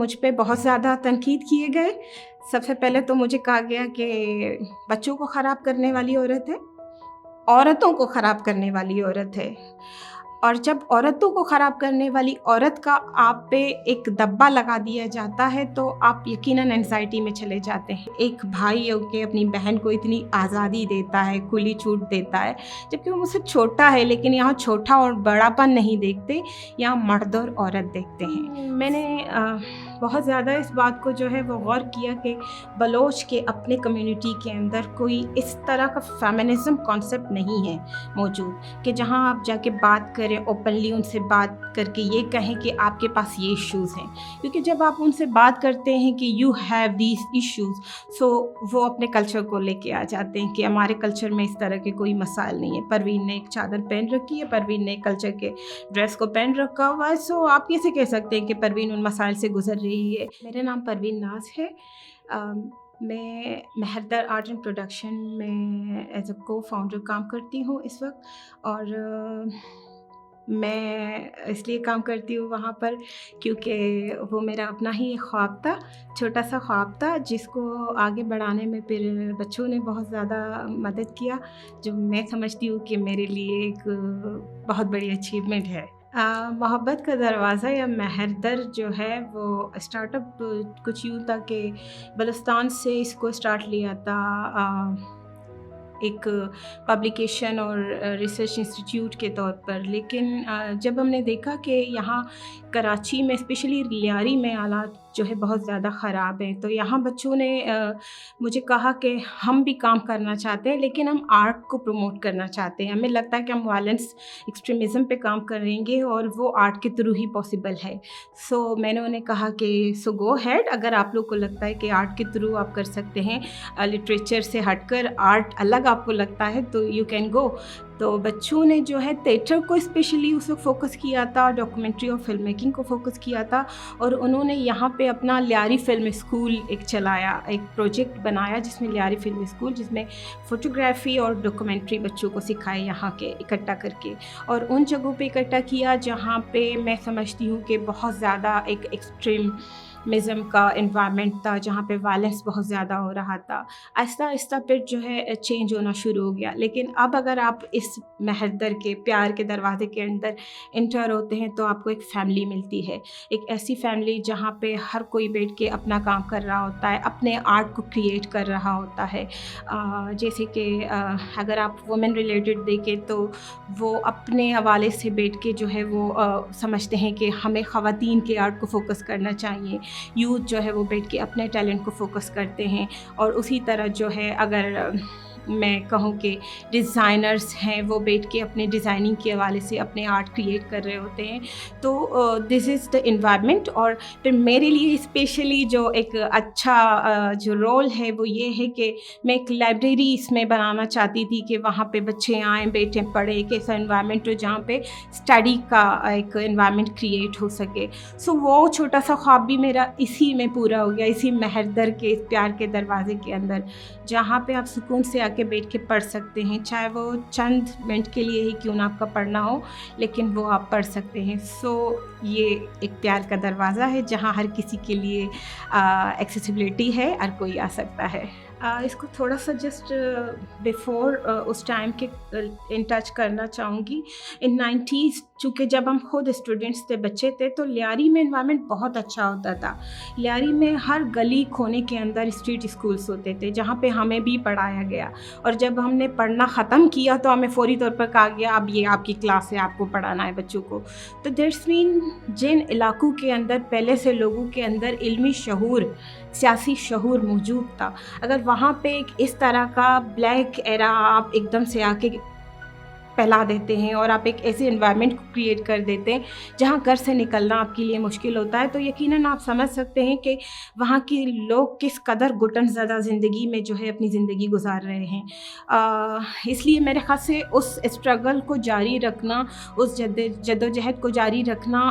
مجھ پہ بہت زیادہ تنقید کیے گئے۔ سب سے پہلے تو مجھے کہا گیا کہ بچوں کو خراب کرنے والی عورت ہے، عورتوں کو خراب کرنے والی عورت ہے، اور جب عورتوں کو خراب کرنے والی عورت کا آپ پہ ایک دبا لگا دیا جاتا ہے تو آپ یقیناً انزائٹی میں چلے جاتے ہیں۔ ایک بھائی ہو کے اپنی بہن کو اتنی آزادی دیتا ہے، کھلی چھوٹ دیتا ہے، جبکہ وہ مجھ سے چھوٹا ہے، لیکن یہاں چھوٹا اور بڑا پن نہیں دیکھتے، یہاں مرد اور عورت دیکھتے ہیں۔ میں نے بہت زیادہ اس بات کو جو ہے وہ غور کیا کہ بلوچ کے اپنے کمیونٹی کے اندر کوئی اس طرح کا فیمنزم کانسیپٹ نہیں ہے موجود کہ جہاں آپ جا کے بات کریں، اوپنلی ان سے بات کر کے یہ کہیں کہ آپ کے پاس یہ ایشوز ہیں، کیونکہ جب آپ ان سے بات کرتے ہیں کہ یو ہیو دیز ایشوز، سو وہ اپنے کلچر کو لے کے آ جاتے ہیں کہ ہمارے کلچر میں اس طرح کے کوئی مسائل نہیں ہے۔ پروین نے ایک چادر پہن رکھی ہے، پروین نے کلچر کے ڈریس کو پہن رکھا ہوا ہے، سو آپ کیسے کہہ سکتے ہیں کہ پروین ان مسائل سے گزر رہی ہے۔ میرا نام پروین ناز ہے، میں مہردر آرٹ اینڈ پروڈکشن میں ایز اے کو فاؤنڈر کام کرتی ہوں اس وقت، اور میں اس لیے کام کرتی ہوں وہاں پر کیونکہ وہ میرا اپنا ہی ایک خواب تھا، چھوٹا سا خواب تھا جس کو آگے بڑھانے میں پھر بچوں نے بہت زیادہ مدد کیا، جو میں سمجھتی ہوں کہ میرے لیے ایک بہت بڑی اچیومنٹ ہے۔ محبت کا دروازہ یا مہردر جو ہے وہ اسٹارٹ اپ کچھ یوں تھا کہ بلوچستان سے اس کو اسٹارٹ لیا تھا ایک پبلیکیشن اور ریسرچ انسٹیٹیوٹ کے طور پر، لیکن جب ہم نے دیکھا کہ یہاں کراچی میں اسپیشلی لیاری میں حالات جو ہے بہت زیادہ خراب ہیں، تو یہاں بچوں نے مجھے کہا کہ ہم بھی کام کرنا چاہتے ہیں لیکن ہم آرٹ کو پروموٹ کرنا چاہتے ہیں، ہمیں لگتا ہے کہ ہم وائلنس ایکسٹریمزم پہ کام کریں گے اور وہ آرٹ کے تھرو ہی پاسبل ہے۔ سو میں نے انہیں کہا کہ سو گو ہیڈ، اگر آپ لوگ کو لگتا ہے کہ آرٹ کے تھرو آپ کر سکتے ہیں، لٹریچر سے ہٹ کر آرٹ الگ آپ کو لگتا ہے تو یو کین گو۔ تو بچوں نے جو ہے تھیٹر کو اسپیشلی اس وقت فوکس کیا تھا، ڈاکومنٹری اور فلم میکنگ کو فوکس کیا تھا، اور انہوں نے یہاں پہ اپنا لیاری فلم اسکول ایک چلایا، ایک پروجیکٹ بنایا جس میں لیاری فلم اسکول، جس میں فوٹوگرافی اور ڈاکومنٹری بچوں کو سکھائے یہاں کے اکٹھا کر کے، اور ان جگہوں پہ اکٹھا کیا جہاں پہ میں سمجھتی ہوں کہ بہت زیادہ ایک ایکسٹریمزم کا انوائرمنٹ تھا، جہاں پہ وائلنس بہت زیادہ ہو رہا تھا۔ آہستہ آہستہ پھر جو ہے چینج ہونا شروع ہو گیا، لیکن اب اگر آپ اس مہردر کے پیار کے دروازے کے اندر انٹر ہوتے ہیں تو آپ کو ایک فیملی ملتی ہے، ایک ایسی فیملی جہاں پہ ہر کوئی بیٹھ کے اپنا کام کر رہا ہوتا ہے، اپنے آرٹ کو کریٹ کر رہا ہوتا ہے۔ جیسے کہ اگر آپ وومن ریلیٹڈ دیکھیں تو وہ اپنے حوالے سے بیٹھ کے جو ہے وہ سمجھتے ہیں کہ ہمیں خواتین کے آرٹ کو فوکس کرنا چاہیے، یوتھ جو ہے وہ بیٹھ کے اپنے ٹیلنٹ کو فوکس کرتے ہیں، اور اسی طرح جو ہے اگر میں کہوں کہ ڈیزائنرز ہیں وہ بیٹھ کے اپنے ڈیزائننگ کے حوالے سے اپنے آرٹ کریٹ کر رہے ہوتے ہیں، تو دس از دا انوائرمنٹ۔ اور پھر میرے لیے اسپیشلی جو ایک اچھا جو رول ہے وہ یہ ہے کہ میں ایک لائبریری اس میں بنانا چاہتی تھی کہ وہاں پہ بچے آئیں، بیٹھیں، پڑھیں، ایک ایسا انوائرمنٹ ہو جہاں پہ اسٹڈی کا ایک انوائرمنٹ کریٹ ہو سکے۔ سو وہ چھوٹا سا خواب بھی میرا اسی میں پورا ہو گیا، اسی مہردر کے اس پیار کے دروازے کے اندر، جہاں پہ آپ سکون سے آ کے بیٹھ کے پڑھ سکتے ہیں، چاہے وہ چند منٹ کے لیے ہی کیوں نہ آپ کا پڑھنا ہو، لیکن وہ آپ پڑھ سکتے ہیں۔ سو یہ ایک پیار کا دروازہ ہے جہاں ہر کسی کے لیے ایکسیسیبلٹی ہے، ہر کوئی آ سکتا ہے۔ اس کو تھوڑا سا جسٹ بیفور اس ٹائم کے ان ٹچ کرنا چاہوں گی۔ ان 90s چونکہ جب ہم خود اسٹوڈنٹس تھے، بچے تھے، تو لیاری میں انوائرمنٹ بہت اچھا ہوتا تھا۔ لیاری میں ہر گلی کونے کے اندر اسٹریٹ اسکولس ہوتے تھے جہاں پہ ہمیں بھی پڑھایا گیا، اور جب ہم نے پڑھنا ختم کیا تو ہمیں فوری طور پر کہا گیا اب یہ آپ کی کلاس ہے، آپ کو پڑھانا ہے بچوں کو۔ تو دیٹس مین جن علاقوں کے اندر پہلے سے لوگوں کے اندر علمی شعور، سیاسی شعور موجود تھا، اگر وہاں پہ ایک اس طرح کا بلیک ایرا آپ ایک دم سے آ کے پھیلا دیتے ہیں اور آپ ایک ایسے انوائرمنٹ کو کریٹ کر دیتے ہیں جہاں گھر سے نکلنا آپ کے لیے مشکل ہوتا ہے، تو یقیناً آپ سمجھ سکتے ہیں کہ وہاں کے لوگ کس قدر گھٹن زدہ زندگی میں جو ہے اپنی زندگی گزار رہے ہیں۔ اس لیے میرے خیال سے اس اسٹرگل کو جاری رکھنا، اس جدوجہد کو جاری رکھنا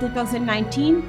2019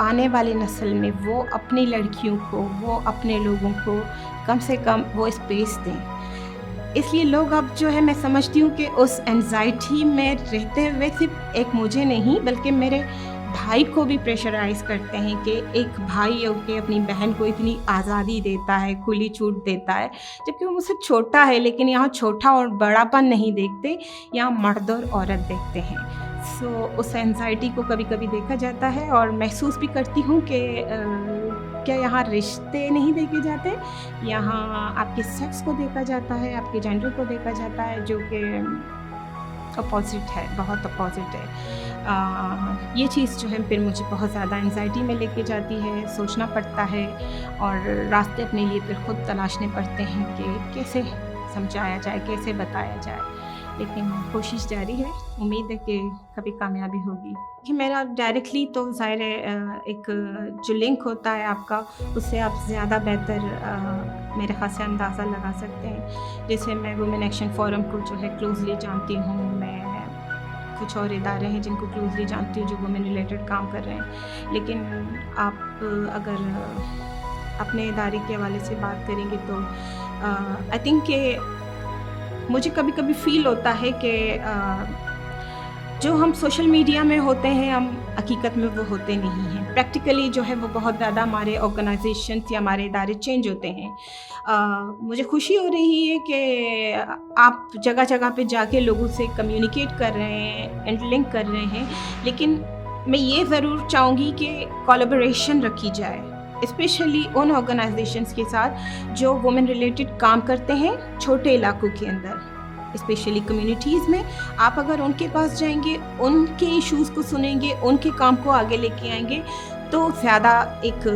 آنے والی نسل میں وہ اپنی لڑکیوں کو، وہ اپنے لوگوں کو کم سے کم وہ اسپیس دیں۔ اس لیے لوگ اب جو ہے میں سمجھتی ہوں کہ اس اینزائٹی میں رہتے ہوئے صرف ایک مجھے نہیں بلکہ میرے بھائی کو بھی پریشرائز کرتے ہیں کہ ایک بھائی ہو کے اپنی بہن کو اتنی آزادی دیتا ہے، کھلی چھوٹ دیتا ہے، جبکہ وہ مجھ سے چھوٹا ہے، لیکن یہاں چھوٹا اور بڑا پن نہیں دیکھتے، یہاں مرد اور عورت دیکھتے ہیں۔ سو اس اینزائٹی کو کبھی کبھی دیکھا جاتا ہے اور محسوس بھی کرتی ہوں کہ کیا یہاں رشتے نہیں دیکھے جاتے، یہاں آپ کے سیکس کو دیکھا جاتا ہے، آپ کے جینڈر کو دیکھا جاتا ہے، جو کہ اپوزٹ ہے، بہت اپوزٹ ہے۔ یہ چیز جو ہے پھر مجھے بہت زیادہ انزائٹی میں لے کے جاتی ہے، سوچنا پڑتا ہے اور راستے اپنے لیے پھر خود تلاشنے پڑتے ہیں کہ کیسے سمجھایا جائے، کیسے بتایا جائے، لیکن کوشش جاری ہے، امید ہے کہ کبھی کامیابی ہوگی۔ کہ میرا ڈائریکٹلی تو ظاہر ہے ایک جو لنک ہوتا ہے آپ کا، اس سے آپ زیادہ بہتر میرے خیال سے اندازہ لگا سکتے ہیں۔ جیسے میں وومن ایکشن فورم کو جو ہے کلوزلی جانتی ہوں، میں کچھ اور ادارے ہیں جن کو کلوزلی جانتی ہوں جو وومن ریلیٹڈ کام کر رہے ہیں، لیکن آپ اگر اپنے ادارے کے حوالے سے بات کریں گے تو آئی تھنک کہ مجھے کبھی کبھی فیل ہوتا ہے کہ جو ہم سوشل میڈیا میں ہوتے ہیں ہم حقیقت میں وہ ہوتے نہیں ہیں، پریکٹیکلی جو ہے وہ بہت زیادہ ہمارے آرگنائزیشنس یا ہمارے ادارے چینج ہوتے ہیں۔ مجھے خوشی ہو رہی ہے کہ آپ جگہ جگہ پہ جا کے لوگوں سے کمیونیکیٹ کر رہے ہیں، انٹرلنک کر رہے ہیں، لیکن میں یہ ضرور چاہوں گی کہ کولیبریشن رکھی جائے، اسپیشلی ان آرگنائزیشنس کے ساتھ جو وومن ریلیٹڈ کام کرتے ہیں چھوٹے علاقوں کے اندر، اسپیشلی کمیونٹیز میں۔ آپ اگر ان کے پاس جائیں گے، ان کے ایشوز کو سنیں گے، ان کے کام کو آگے لے کے آئیں گے، تو زیادہ ایک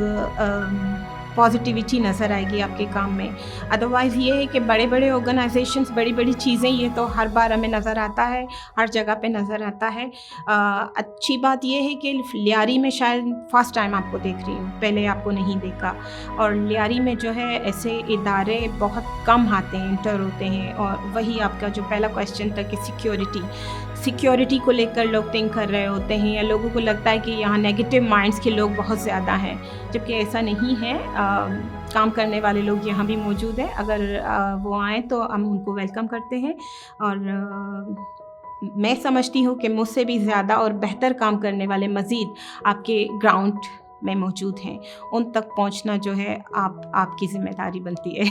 پازیٹیوٹی نظر آئے گی آپ کے کام میں۔ ادروائز یہ ہے کہ بڑے بڑے آرگنائزیشنس، بڑی بڑی چیزیں، یہ تو ہر بار ہمیں نظر آتا ہے، ہر جگہ پہ نظر آتا ہے۔ اچھی بات یہ ہے کہ لیاری میں شاید فرسٹ ٹائم آپ کو دیکھ رہی ہوں، پہلے آپ کو نہیں دیکھا، اور لیاری میں جو ہے ایسے ادارے بہت کم آتے ہیں، انٹر ہوتے ہیں، اور وہی آپ کا جو پہلا کویشچن تھا کہ سیکیورٹی کو لے کر لوگ تھنک کر رہے ہوتے ہیں، یا لوگوں کو لگتا ہے کہ یہاں نیگیٹو مائنڈس کے لوگ بہت زیادہ ہیں، جبکہ ایسا نہیں ہے۔ کام کرنے والے لوگ یہاں بھی موجود ہیں، اگر وہ آئیں تو ہم ان کو ویلکم کرتے ہیں، اور میں سمجھتی ہوں کہ مجھ سے بھی زیادہ اور بہتر کام کرنے والے مزید آپ کے گراؤنڈ میں موجود ہیں، ان تک پہنچنا جو ہے آپ کی ذمہ داری بنتی ہے۔